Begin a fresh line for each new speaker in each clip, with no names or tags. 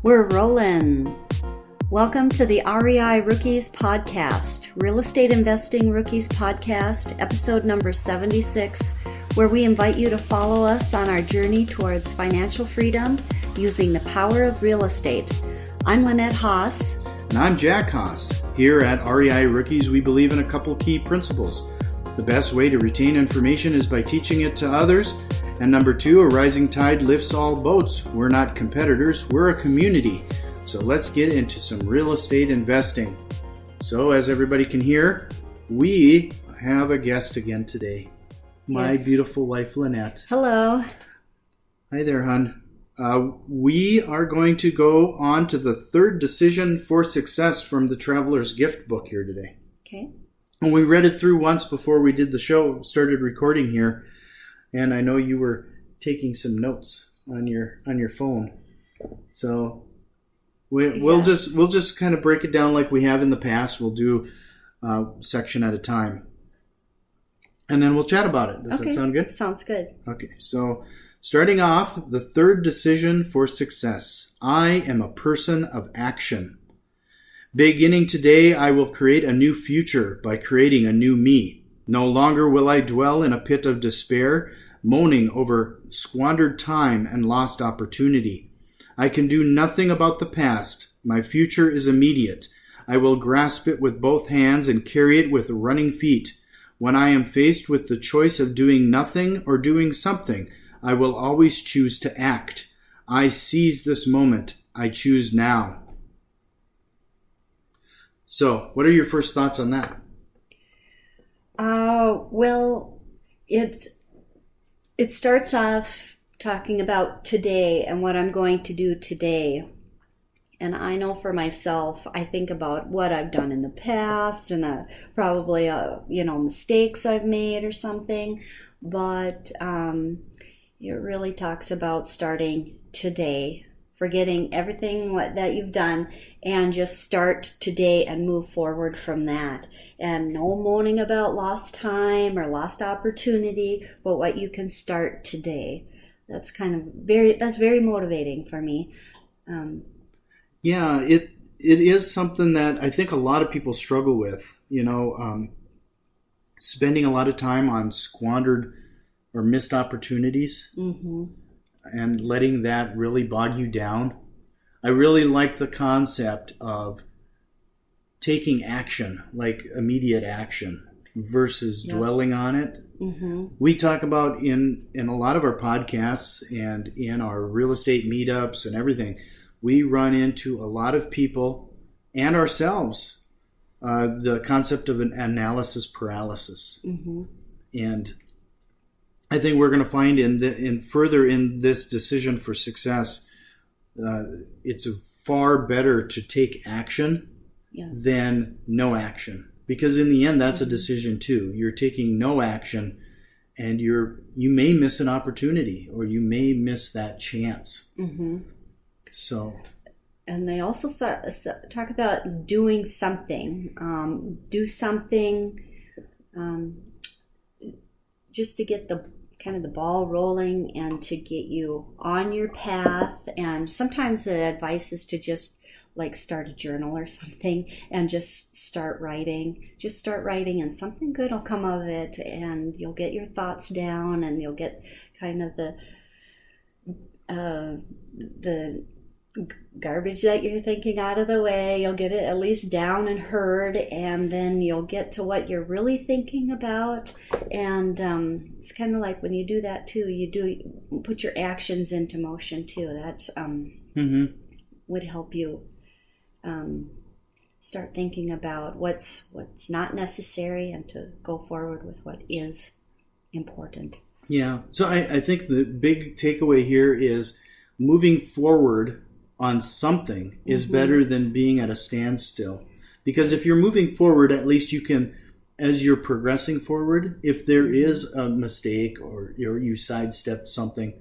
We're rolling. Welcome to the REI Rookies Podcast, Real Estate Investing Rookies Podcast, episode number 76, where we invite you to follow us on our journey towards financial freedom using the power of real estate. I'm Lynette Haas.
And I'm Jack Haas. Here at REI Rookies, we believe in a couple key principles. The best way to retain information is by teaching it to others. And number two, a rising tide lifts all boats. We're not competitors, we're a community. So let's get into some real estate investing. So as everybody can hear, we have a guest again today. My beautiful wife, Lynette.
Hello.
Hi there, hon. We are going to go on to the third decision for success from the Traveler's Gift book here today.
Okay.
And we read it through once before we did the show, started recording here. And I know you were taking some notes on your phone. So we'll just kind of break it down like we have in the past. We'll do a section at a time. And then we'll chat about it. Does that sound good?
Sounds good.
Okay, so starting off, the third decision for success. I am a person of action. Beginning today, I will create a new future by creating a new me. No longer will I dwell in a pit of despair, moaning over squandered time and lost opportunity. I can do nothing about the past. My future is immediate. I will grasp it with both hands and carry it with running feet. When I am faced with the choice of doing nothing or doing something, I will always choose to act. I seize this moment. I choose now. So, what are your first thoughts on that?
Well, it starts off talking about today and what I'm going to do today. And I know for myself, I think about what I've done in the past and probably mistakes I've made or something. But it really talks about starting today, forgetting everything that you've done, and just start today and move forward from that. And no moaning about lost time or lost opportunity, but what you can start today. That's very motivating for me.
Yeah, it is something that I think a lot of people struggle with. Spending a lot of time on squandered or missed opportunities. Mm-hmm. And letting that really bog you down. I really like the concept of taking action, like immediate action, versus dwelling on it. Mm-hmm. We talk about in a lot of our podcasts and in our real estate meetups and everything, we run into a lot of people and ourselves, the concept of an analysis paralysis. Mm-hmm. And I think we're going to find in this decision for success, it's far better to take action than no action. Because in the end, that's a decision too. You're taking no action, and you may miss an opportunity, or you may miss that chance. Mm-hmm. So,
and they also talk about doing something. Do something just to get the ball rolling and to get you on your path. And sometimes the advice is to just start a journal or something and just start writing. Just start writing and something good will come of it, and you'll get your thoughts down, and you'll get kind of the garbage that you're thinking out of the way. You'll get it at least down and heard, and then you'll get to what you're really thinking about. And it's kind of like when you do that too, you put your actions into motion too. That would help you start thinking about what's not necessary and to go forward with what is important.
Yeah. So I think the big takeaway here is moving forward on something is better than being at a standstill. Because if you're moving forward, at least you can, as you're progressing forward, if there is a mistake or you sidestep something,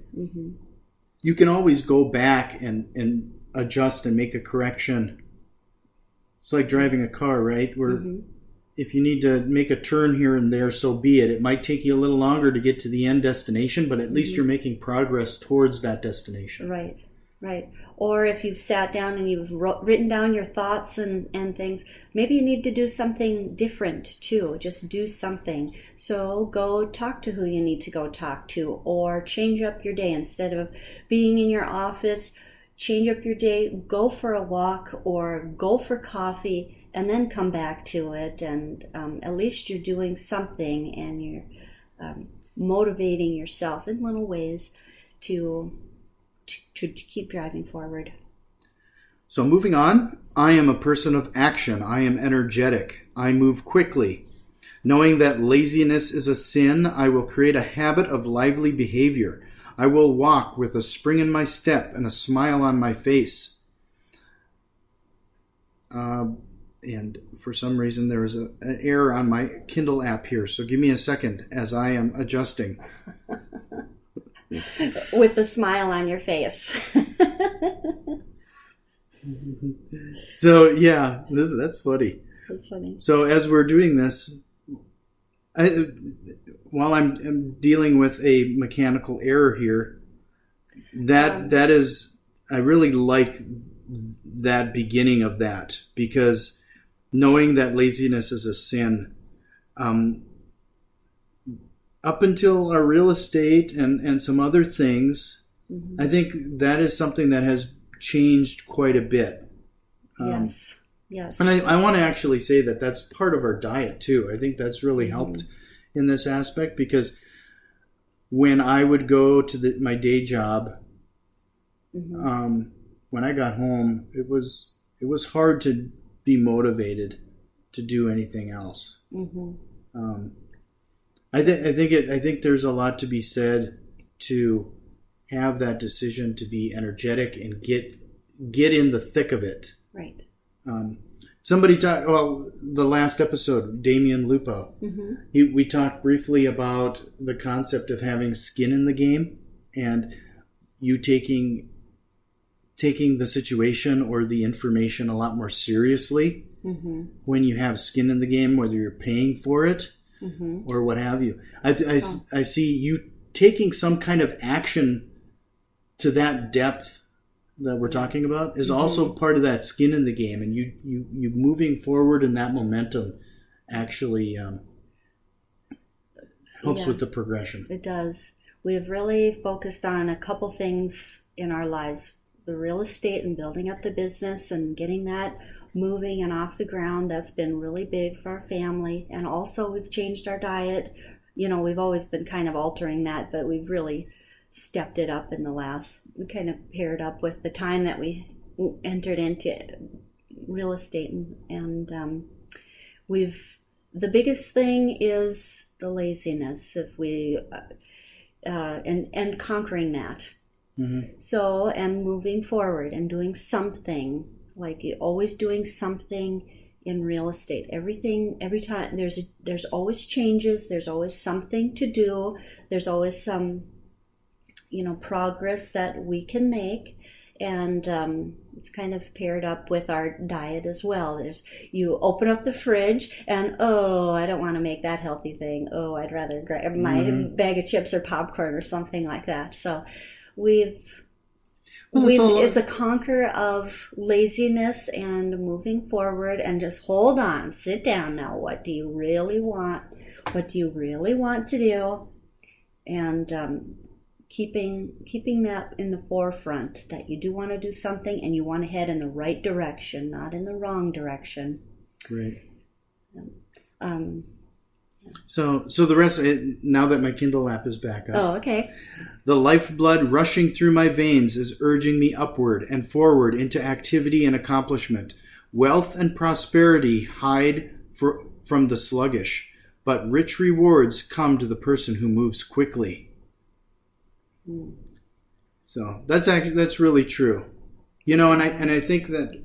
you can always go back and adjust and make a correction. It's like driving a car, right? Where if you need to make a turn here and there, so be it. It might take you a little longer to get to the end destination, but at least you're making progress towards that destination.
Right. Right. Or if you've sat down and you've written down your thoughts and things, maybe you need to do something different too. Just do something. So go talk to who you need to go talk to, or change up your day. Instead of being in your office, change up your day, go for a walk or go for coffee, and then come back to it. And at least you're doing something, and you're motivating yourself in little ways to keep driving forward.
So moving on, I am a person of action. I am energetic. I move quickly. Knowing that laziness is a sin, I will create a habit of lively behavior. I will walk with a spring in my step and a smile on my face. And for some reason there is an error on my Kindle app here, so give me a second as I am adjusting.
With the smile on your face.
So yeah, that's funny.
That's funny.
So as we're doing this, while I'm dealing with a mechanical error here, that is, I really like that beginning of that, because knowing that laziness is a sin, up until our real estate and some other things, I think that is something that has changed quite a bit.
Yes.
And I want to actually say that that's part of our diet too. I think that's really helped in this aspect, because when I would go to my day job, when I got home, it was hard to be motivated to do anything else. I think there's a lot to be said to have that decision to be energetic and get in the thick of it.
Right.
Somebody talked. Well, the last episode, Damian Lupo. We talked briefly about the concept of having skin in the game, and you taking the situation or the information a lot more seriously when you have skin in the game, whether you're paying for it. Or what have you. I see you taking some kind of action to that depth that we're talking about is also part of that skin in the game, and you moving forward in that momentum actually helps with the progression.
It does. We've really focused on a couple things in our lives: the real estate and building up the business and getting that moving and off the ground. That's been really big for our family. And also we've changed our diet. We've always been kind of altering that, but we've really stepped it up in the last, we kind of paired up with the time that we entered into real estate. And the biggest thing is the laziness, if we, and conquering that. So, and moving forward and doing something, like always doing something in real estate. Every time there's always changes. There's always something to do. There's always some, progress that we can make. And it's kind of paired up with our diet as well. You open up the fridge and, I don't want to make that healthy thing. I'd rather grab my bag of chips or popcorn or something like that. So it's a conquer of laziness and moving forward, and just hold on, sit down now. What do you really want? What do you really want to do? And keeping that in the forefront, that you do want to do something and you want to head in the right direction, not in the wrong direction.
Great. So the rest, now that my Kindle app is back up.
Oh, okay.
The lifeblood rushing through my veins is urging me upward and forward into activity and accomplishment. Wealth and prosperity hide from the sluggish, but rich rewards come to the person who moves quickly. So that's really true. And I think that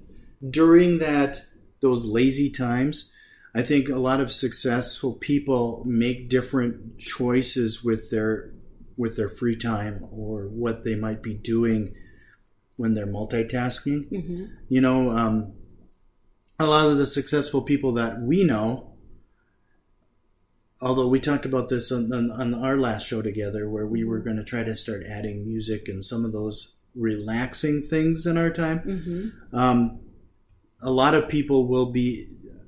during those lazy times, I think a lot of successful people make different choices with their free time, or what they might be doing when they're multitasking. A lot of the successful people that we know, although we talked about this on our last show together, where we were going to try to start adding music and some of those relaxing things in our time. A lot of people will be,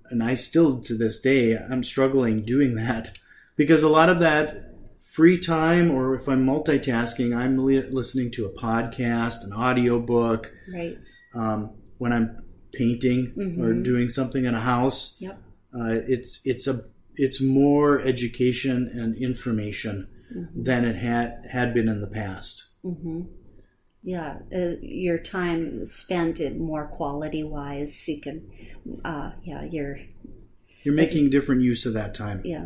and I still to this day, I'm struggling doing that because a lot of that free time, or if I'm multitasking, I'm listening to a podcast, an audiobook.
Right.
When I'm painting or doing something in a house,
Yep.
It's more education and information than it had been in the past.
Yeah, your time spent it more quality wise. So you can,
you're making different use of that time.
Yeah.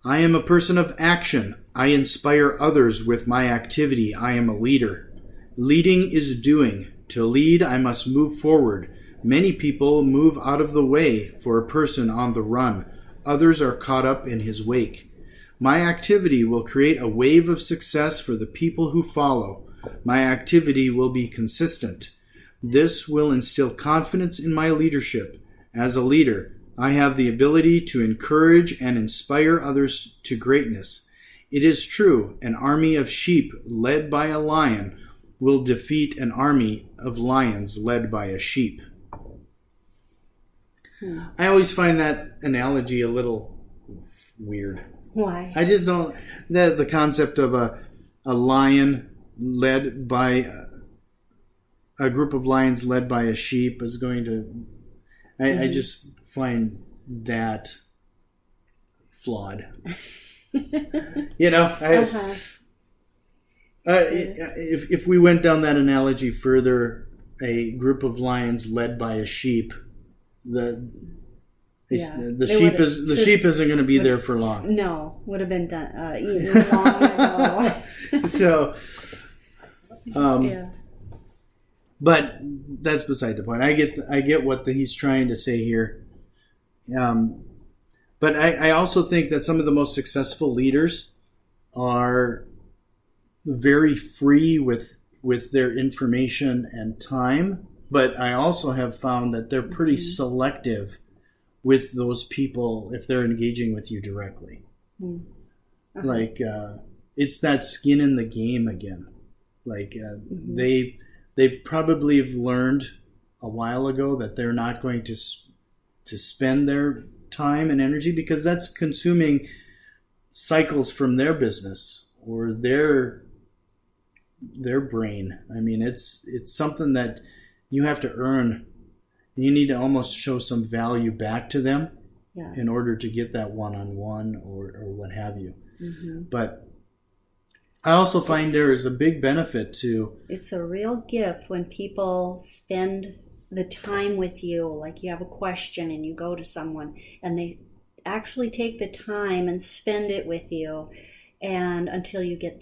I am a person of action. I inspire others with my activity. I am a leader. Leading is doing. To lead, I must move forward. Many people move out of the way for a person on the run. Others are caught up in his wake. My activity will create a wave of success for the people who follow. My activity will be consistent. This will instill confidence in my leadership. As a leader, I have the ability to encourage and inspire others to greatness. It is true, an army of sheep led by a lion will defeat an army of lions led by a sheep. I always find that analogy a little weird.
Why?
I just don't... The concept of a lion led by... a group of lions led by a sheep is going to... I just find that flawed. If we went down that analogy further, a group of lions led by a sheep, the sheep isn't going to be there for long.
No, would have been done eaten long ago.
So, but that's beside the point. I get what he's trying to say here. But I also think that some of the most successful leaders are very free with their information and time. But I also have found that they're pretty selective with those people if they're engaging with you directly. Like, it's that skin in the game again. Like, they've probably learned a while ago that they're not going to spend their time and energy because that's consuming cycles from their business or their brain. I mean, it's something that you have to earn. You need to almost show some value back to them in order to get that one-on-one or what have you. But I also find there is a big benefit to... It's
a real gift when people spend the time with you, like you have a question and you go to someone and they actually take the time and spend it with you and until you get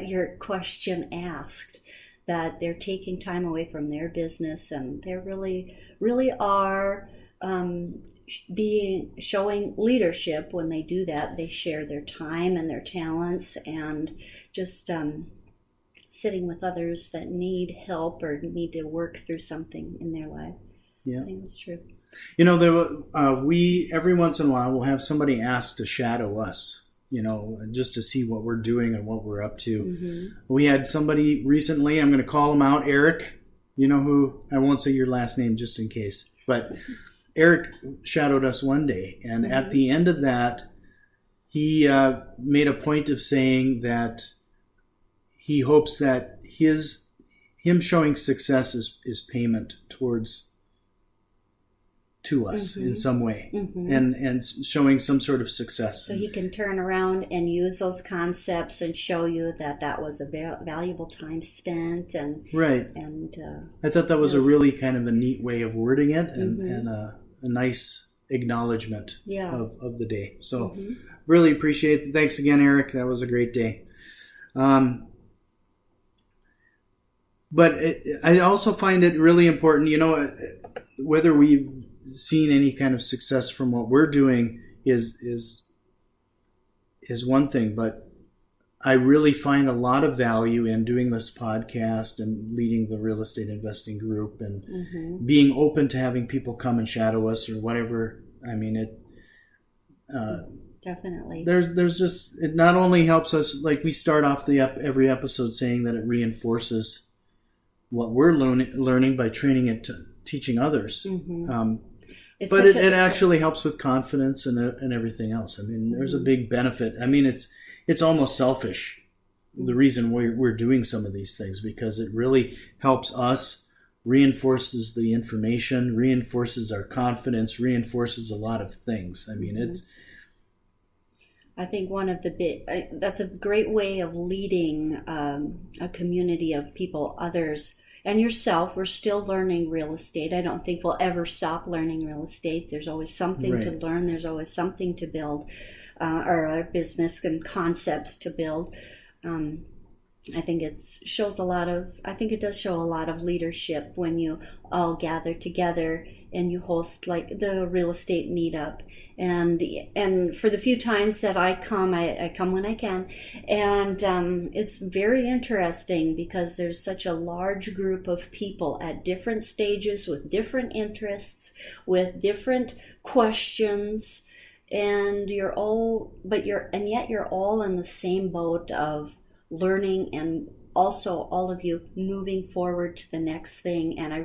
your question asked, that they're taking time away from their business and they really are showing leadership when they do that. They share their time and their talents and just sitting with others that need help or need to work through something in their life. Yeah, I think that's true.
We every once in a while will have somebody ask to shadow us. Just to see what we're doing and what we're up to. We had somebody recently, I'm going to call him out, Eric. You know who? I won't say your last name just in case. But Eric shadowed us one day. And at the end of that, he made a point of saying that he hopes that him showing success is payment to us in some way and showing some sort of success.
So he can turn around and use those concepts and show you that was a valuable time spent. And
I thought that was a really kind of a neat way of wording it and a nice acknowledgement of the day. So really appreciate it. Thanks again, Eric. That was a great day. But I also find it really important, whether we've seen any kind of success from what we're doing is one thing, but I really find a lot of value in doing this podcast and leading the real estate investing group and being open to having people come and shadow us or whatever. I mean,
Definitely.
There's just, it not only helps us, like we start off every episode saying that it reinforces what we're learning by training it to teaching others.
Mm-hmm.
But it actually helps with confidence and everything else. I mean, there's a big benefit. I mean, it's almost selfish, the reason we're doing some of these things, because it really helps us, reinforces the information, reinforces our confidence, reinforces a lot of things. I mean,
I think that's a great way of leading a community of people, others, and yourself. We're still learning real estate. I don't think we'll ever stop learning real estate. There's always something to learn. There's always something to build, or a business and concepts to build. I think it does show a lot of leadership when you all gather together and you host like the real estate meetup. And for the few times that I come when I can. And it's very interesting because there's such a large group of people at different stages with different interests, with different questions. And yet you're all in the same boat of learning, and also all of you moving forward to the next thing. And I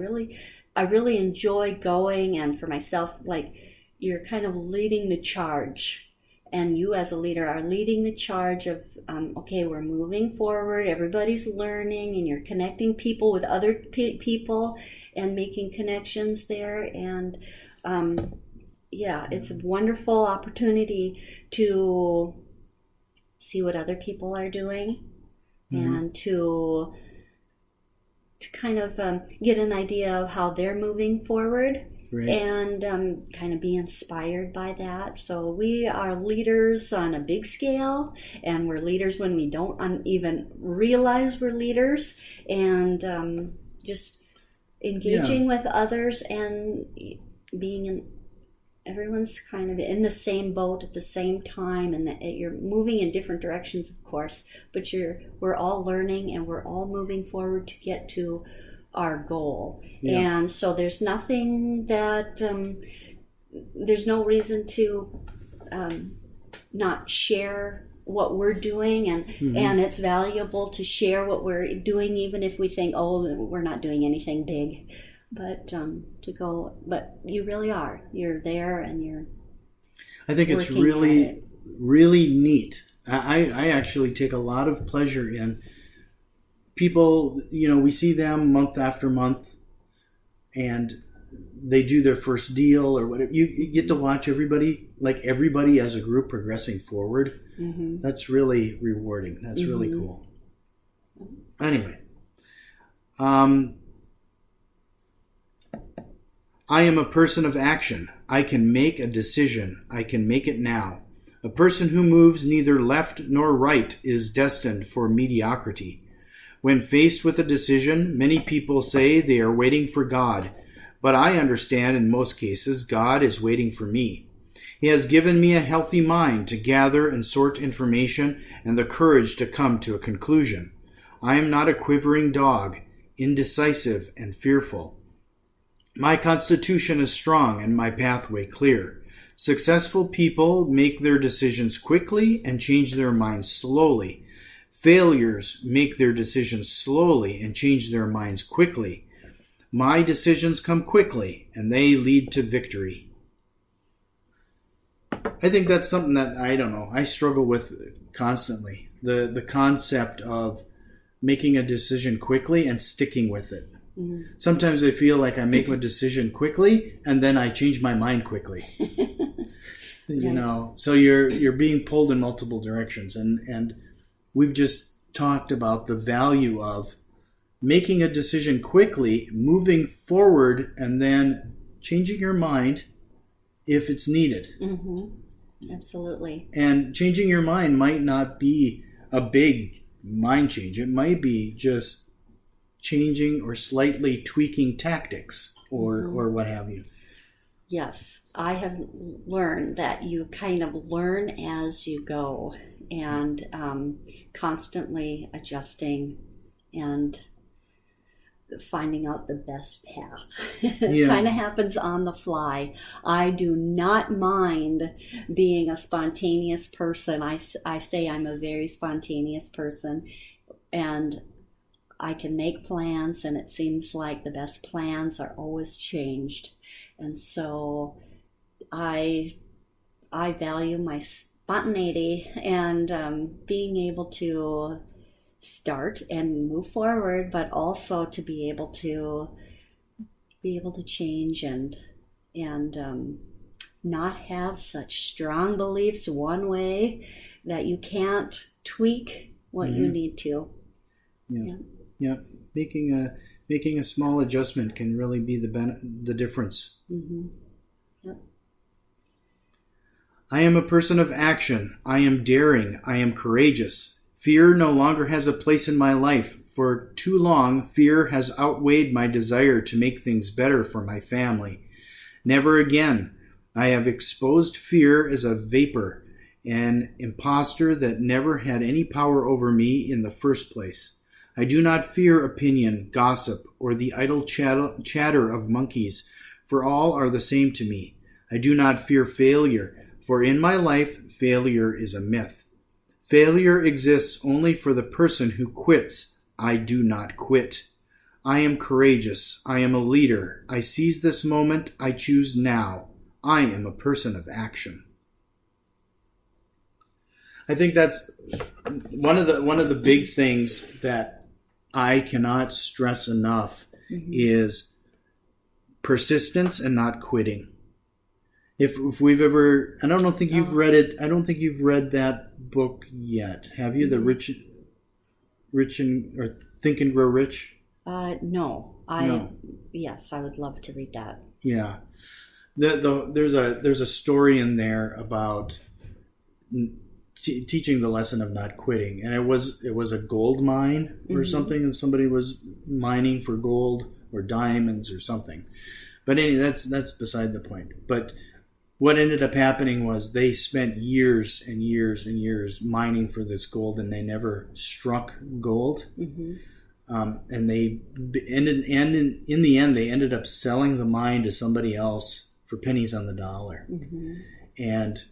really enjoy going, and for myself, like, you're kind of leading the charge, and you as a leader are leading the charge of okay, we're moving forward, everybody's learning, and you're connecting people with other people and making connections there. And it's a wonderful opportunity to see what other people are doing, and to kind of get an idea of how they're moving forward, and kind of be inspired by that. So we are leaders on a big scale, and we're leaders when we don't even realize we're leaders, and just engaging with others and being everyone's kind of in the same boat at the same time, and that you're moving in different directions, of course, but we're all learning, and we're all moving forward to get to our goal. And so there's nothing that there's no reason to not share what we're doing, and it's valuable to share what we're doing, even if we think, oh, we're not doing anything big. But but you really are. You're there, and
I think it's really, really neat. I actually take a lot of pleasure in people. We see them month after month, and they do their first deal or whatever. You get to watch everybody as a group progressing forward. Mm-hmm. That's really rewarding. That's really cool. Anyway, I am a person of action. I can make a decision. I can make it now. A person who moves neither left nor right is destined for mediocrity. When faced with a decision, many people say they are waiting for God, but I understand in most cases God is waiting for me. He has given me a healthy mind to gather and sort information and the courage to come to a conclusion. I am not a quivering dog, indecisive and fearful. My constitution is strong and my pathway clear. Successful people make their decisions quickly and change their minds slowly. Failures make their decisions slowly and change their minds quickly. My decisions come quickly and they lead to victory. I think that's something that, I struggle with constantly. The concept of making a decision quickly and sticking with it. Mm-hmm. Sometimes I feel like I make a decision quickly and then I change my mind quickly. So you're being pulled in multiple directions, and we've just talked about the value of making a decision quickly, moving forward, and then changing your mind if it's needed.
Mm-hmm. Absolutely.
And changing your mind might not be a big mind change. It might be just changing or slightly tweaking tactics or what have you.
Yes, I have learned that you kind of learn as you go, and constantly adjusting. And finding out the best path.
Yeah.
It kind of happens on the fly. I do not mind being a spontaneous person. I say I'm a very spontaneous person, and I can make plans, and it seems like the best plans are always changed. And so I value my spontaneity and being able to start and move forward, but also to be able to change and not have such strong beliefs one way that you can't tweak what you need to.
Yeah. Making a small adjustment can really be the difference.
Mm-hmm. Yep.
I am a person of action. I am daring. I am courageous. Fear no longer has a place in my life. For too long, fear has outweighed my desire to make things better for my family. Never again. I have exposed fear as a vapor, an impostor that never had any power over me in the first place. I do not fear opinion, gossip, or the idle chatter of monkeys, for all are the same to me. I do not fear failure, for in my life, failure is a myth. Failure exists only for the person who quits. I do not quit. I am courageous. I am a leader. I seize this moment. I choose now. I am a person of action. I think that's one of the big things that I cannot stress enough is persistence and not quitting. If we've ever, I don't think you've read it. I don't think you've read that book yet. Have you? The Rich and or Think and Grow Rich?
No.
No.
Yes, I would love to read that.
Yeah. There's a story in there about teaching the lesson of not quitting, and it was a gold mine or something, and somebody was mining for gold or diamonds or something. But anyway, that's beside the point. But what ended up happening was they spent years and years and years mining for this gold, and they never struck gold. And they in the end, they ended up selling the mine to somebody else for pennies on the dollar. And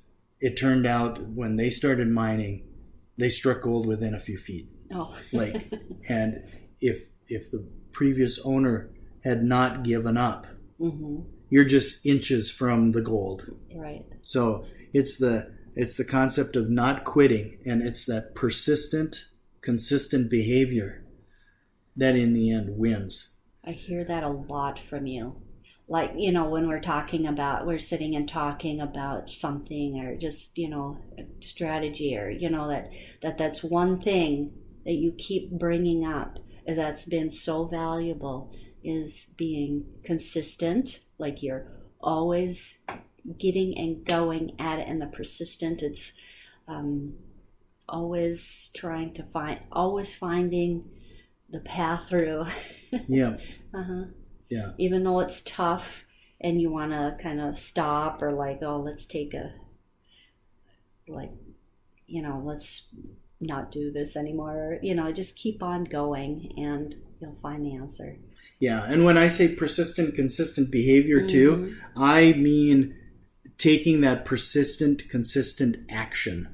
it turned out when they started mining, they struck gold within a few feet. And if the previous owner had not given up, you're just inches from the gold.
Right.
So it's the concept of not quitting, and it's that persistent, consistent behavior that in the end wins.
I hear that a lot from you. Like, when we're sitting and talking about something, or just, a strategy, or, that's one thing that you keep bringing up that's been so valuable is being consistent. Like, you're always getting and going at it, and the persistent, it's always trying to always finding the path through.
Yeah.
Yeah. Even though it's tough and you want to kind of stop, or like, let's take let's not do this anymore. Just keep on going and you'll find the answer.
Yeah. And when I say persistent, consistent behavior too, I mean taking that persistent, consistent action.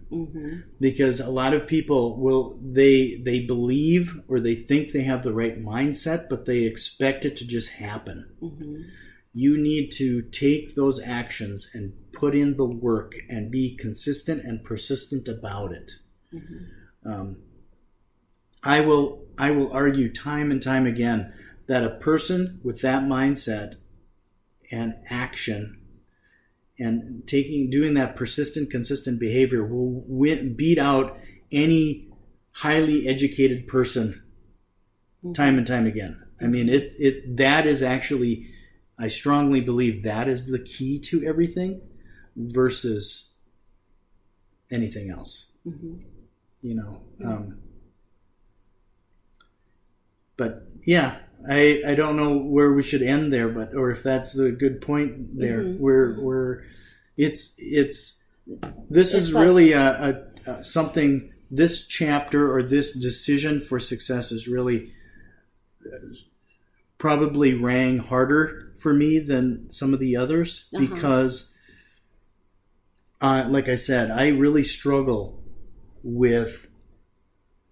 Because a lot of people they believe or they think they have the right mindset, but they expect it to just happen. You need to take those actions and put in the work and be consistent and persistent about it. I will argue time and time again that a person with that mindset and action and doing that persistent, consistent behavior will beat out any highly educated person time and time again. I mean, that is actually, I strongly believe that is the key to everything versus anything else. But yeah, I don't know where we should end there, or if that's the good point there. This is really a something. This chapter or this decision for success is really probably rang harder for me than some of the others because, like I said, I really struggle with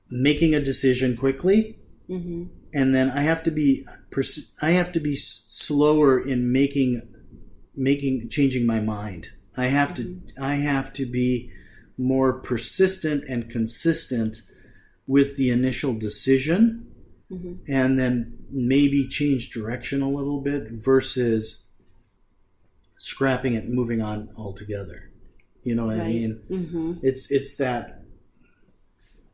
making a decision quickly, and then I have to be slower in changing my mind. I have to be more persistent and consistent with the initial decision, and then maybe change direction a little bit versus scrapping it and moving on altogether. You know what I mean? It's that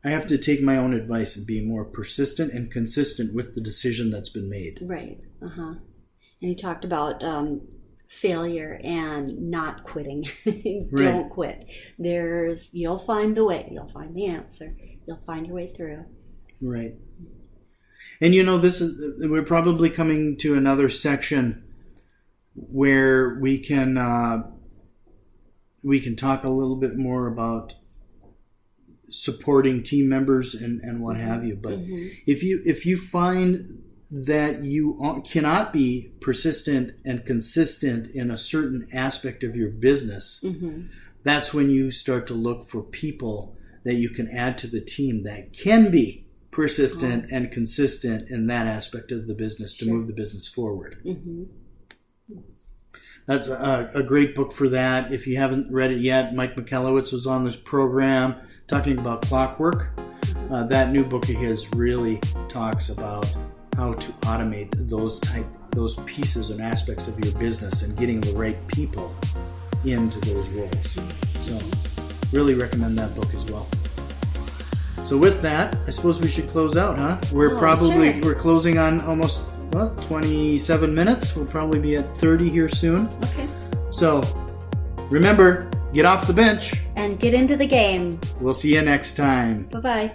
I have to take my own advice and be more persistent and consistent with the decision that's been made.
Right. And you talked about failure and not quitting. Don't quit. You'll find the way. You'll find the answer. You'll find your way through.
Right. And we're probably coming to another section where we can talk a little bit more about supporting team members and what have you. But if you find that you cannot be persistent and consistent in a certain aspect of your business, that's when you start to look for people that you can add to the team that can be persistent and consistent in that aspect of the business to move the business forward. That's a great book for that. If you haven't read it yet, Mike Michalowicz was on this program talking about clockwork. That new book of his really talks about how to automate those pieces and aspects of your business and getting the right people into those roles. So really recommend that book as well. So with that, I suppose we should close out, huh? We're closing on almost 27 minutes. We'll probably be at 30 here soon.
Okay.
So remember, get off the bench
and get into the game.
We'll see you next time.
Bye-bye.